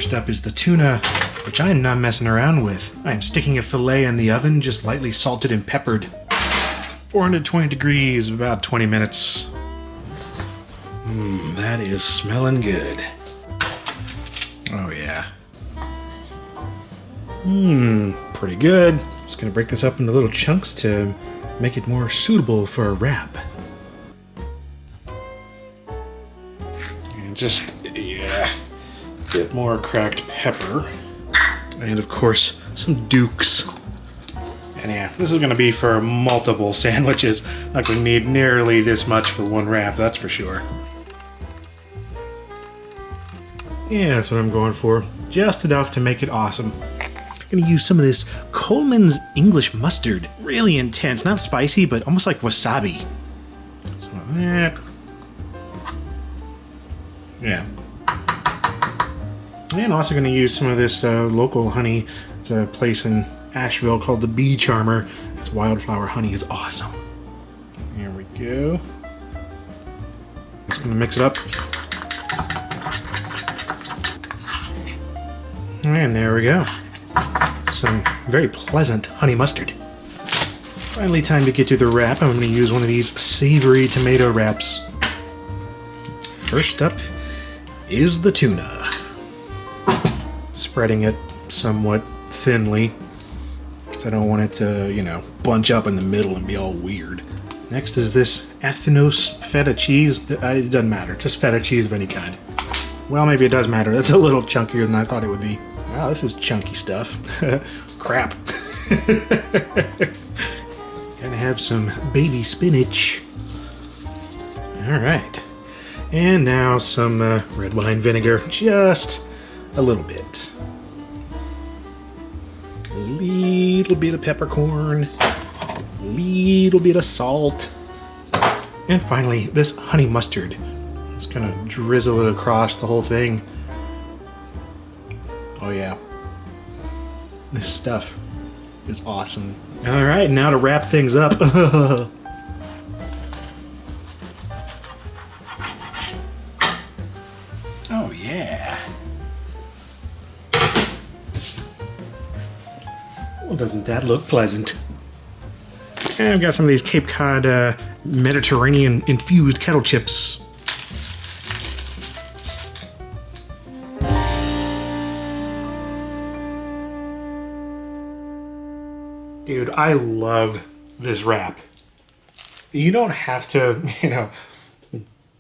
First up is the tuna, which I am not messing around with. I am sticking a fillet in the oven, just lightly salted and peppered. 420 degrees, about 20 minutes. That is smelling good. Oh yeah. Pretty good. Just gonna break this up into little chunks to make it more suitable for a wrap. And just, yeah, a bit more cracked pepper. And of course, some Dukes. And yeah, this is gonna be for multiple sandwiches. Not gonna need nearly this much for one wrap, that's for sure. Yeah, that's what I'm going for. Just enough to make it awesome. I'm gonna use some of this Coleman's English mustard. Really intense, not spicy, but almost like wasabi. So that. Yeah. And also gonna use some of this local honey. It's a place in Asheville called the Bee Charmer. This wildflower honey is awesome. Here we go. Just gonna mix it up. And there we go. Some very pleasant honey mustard. Finally, time to get to the wrap. I'm going to use one of these savory tomato wraps. First up is the tuna. Spreading it somewhat thinly, because I don't want it to, you know, bunch up in the middle and be all weird. Next is this Athenos feta cheese. It doesn't matter, just feta cheese of any kind. Well, maybe it does matter. That's a little chunkier than I thought it would be. Wow, this is chunky stuff. Crap. Gonna have some baby spinach. Alright. And now some red wine vinegar. Just a little bit. A little bit of peppercorn. A little bit of salt. And finally, this honey mustard. Just gonna drizzle it across the whole thing. Oh yeah. This stuff is awesome. Alright, now to wrap things up. Oh yeah. Well, doesn't that look pleasant? And I've got some of these Cape Cod Mediterranean infused kettle chips. Dude, I love this wrap. You don't have to, you know,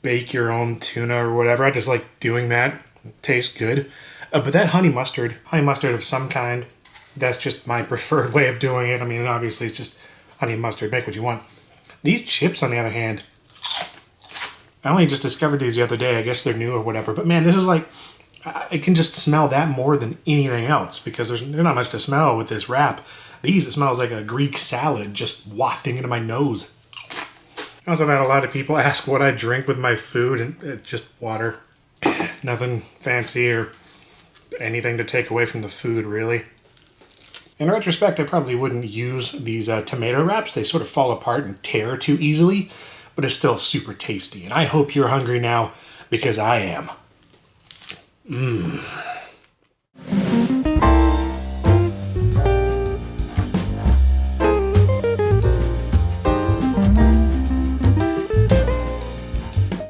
bake your own tuna or whatever. I just like doing that. It tastes good. But that honey mustard of some kind, that's just my preferred way of doing it. I mean, obviously it's just honey mustard. Make what you want. These chips, on the other hand, I only just discovered these the other day. I guess they're new or whatever. But man, this is like, I can just smell that more than anything else because there's not much to smell with this wrap. These, it smells like a Greek salad just wafting into my nose. I also have had a lot of people ask what I drink with my food, and it's just water. Nothing fancy or anything to take away from the food, really. In retrospect, I probably wouldn't use these tomato wraps. They sort of fall apart and tear too easily, but it's still super tasty. And I hope you're hungry now, because I am. Mmm.